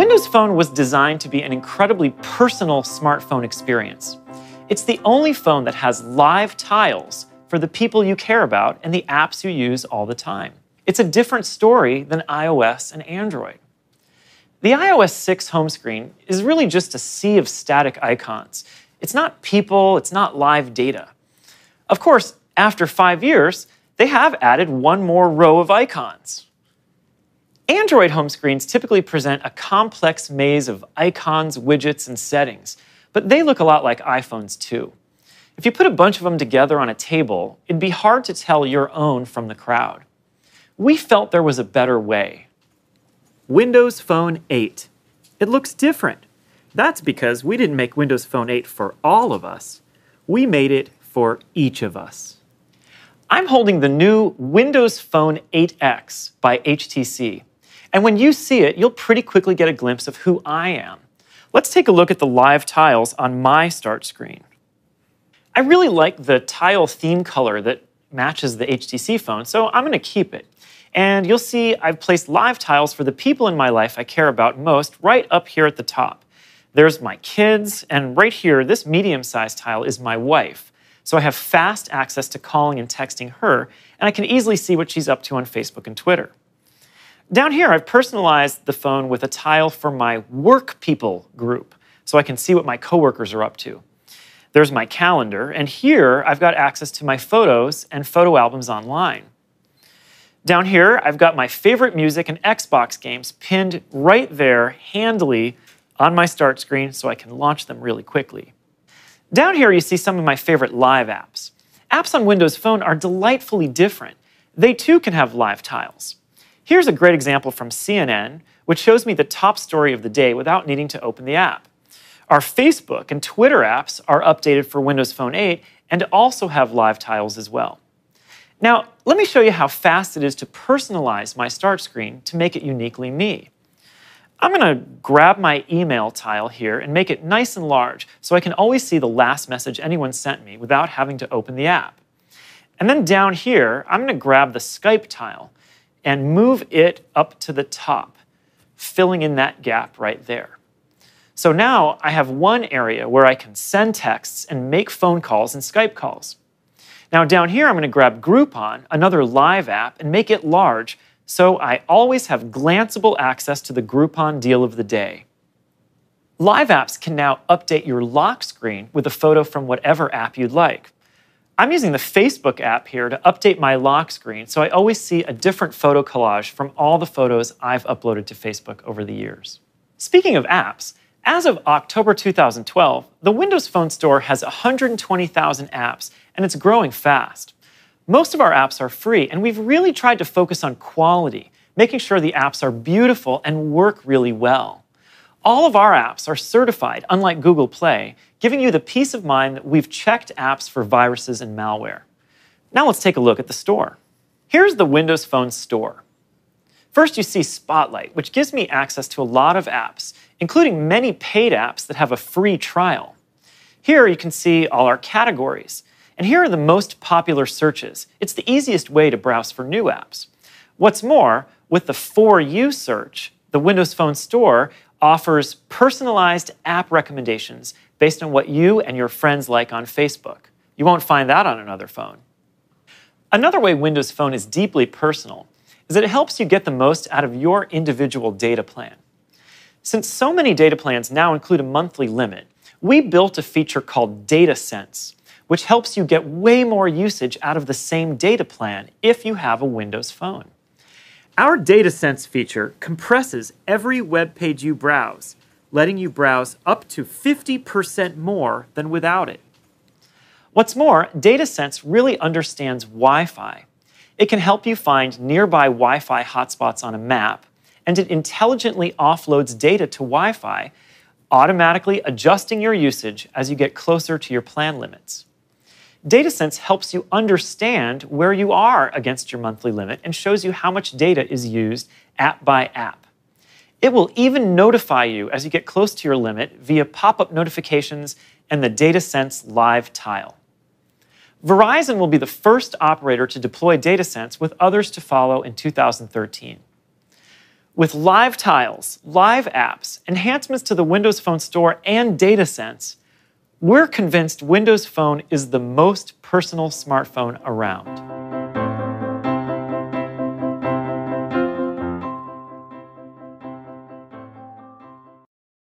Windows Phone was designed to be an incredibly personal smartphone experience. It's the only phone that has live tiles for the people you care about and the apps you use all the time. It's a different story than iOS and Android. The iOS 6 home screen is really just a sea of static icons. It's not people, it's not live data. Of course, after 5 years, they have added one more row of icons. Android home screens typically present a complex maze of icons, widgets, and settings, but they look a lot like iPhones too. If you put a bunch of them together on a table, it'd be hard to tell your own from the crowd. We felt there was a better way. Windows Phone 8. It looks different. That's because we didn't make Windows Phone 8 for all of us. We made it for each of us. I'm holding the new Windows Phone 8X by HTC. And when you see it, you'll pretty quickly get a glimpse of who I am. Let's take a look at the live tiles on my start screen. I really like the tile theme color that matches the HTC phone, so I'm going to keep it. And you'll see I've placed live tiles for the people in my life I care about most right up here at the top. There's my kids, and right here, this medium-sized tile is my wife. So I have fast access to calling and texting her, and I can easily see what she's up to on Facebook and Twitter. Down here, I've personalized the phone with a tile for my work people group, so I can see what my coworkers are up to. There's my calendar, and here I've got access to my photos and photo albums online. Down here, I've got my favorite music and Xbox games pinned right there, handily, on my start screen so I can launch them really quickly. Down here, you see some of my favorite live apps. Apps on Windows Phone are delightfully different. They too can have live tiles. Here's a great example from CNN, which shows me the top story of the day without needing to open the app. Our Facebook and Twitter apps are updated for Windows Phone 8 and also have live tiles as well. Now, let me show you how fast it is to personalize my start screen to make it uniquely me. I'm going to grab my email tile here and make it nice and large so I can always see the last message anyone sent me without having to open the app. And then down here, I'm going to grab the Skype tile and move it up to the top, filling in that gap right there. So now I have one area where I can send texts and make phone calls and Skype calls. Now down here, I'm going to grab Groupon, another live app, and make it large so I always have glanceable access to the Groupon deal of the day. Live apps can now update your lock screen with a photo from whatever app you'd like. I'm using the Facebook app here to update my lock screen so I always see a different photo collage from all the photos I've uploaded to Facebook over the years. Speaking of apps, as of October 2012, the Windows Phone Store has 120,000 apps, and it's growing fast. Most of our apps are free, and we've really tried to focus on quality, making sure the apps are beautiful and work really well. All of our apps are certified, unlike Google Play, giving you the peace of mind that we've checked apps for viruses and malware. Now let's take a look at the store. Here's the Windows Phone Store. First, you see Spotlight, which gives me access to a lot of apps, including many paid apps that have a free trial. Here you can see all our categories. And here are the most popular searches. It's the easiest way to browse for new apps. What's more, with the For You search, the Windows Phone Store offers personalized app recommendations based on what you and your friends like on Facebook. You won't find that on another phone. Another way Windows Phone is deeply personal is that it helps you get the most out of your individual data plan. Since so many data plans now include a monthly limit, we built a feature called Data Sense, which helps you get way more usage out of the same data plan if you have a Windows Phone. Our Data Sense feature compresses every web page you browse, letting you browse up to 50% more than without it. What's more, Data Sense really understands Wi-Fi. It can help you find nearby Wi-Fi hotspots on a map, and it intelligently offloads data to Wi-Fi, automatically adjusting your usage as you get closer to your plan limits. DataSense helps you understand where you are against your monthly limit and shows you how much data is used app by app. It will even notify you as you get close to your limit via pop-up notifications and the DataSense Live tile. Verizon will be the first operator to deploy DataSense, with others to follow in 2013. With live tiles, live apps, enhancements to the Windows Phone Store, and DataSense, we're convinced Windows Phone is the most personal smartphone around.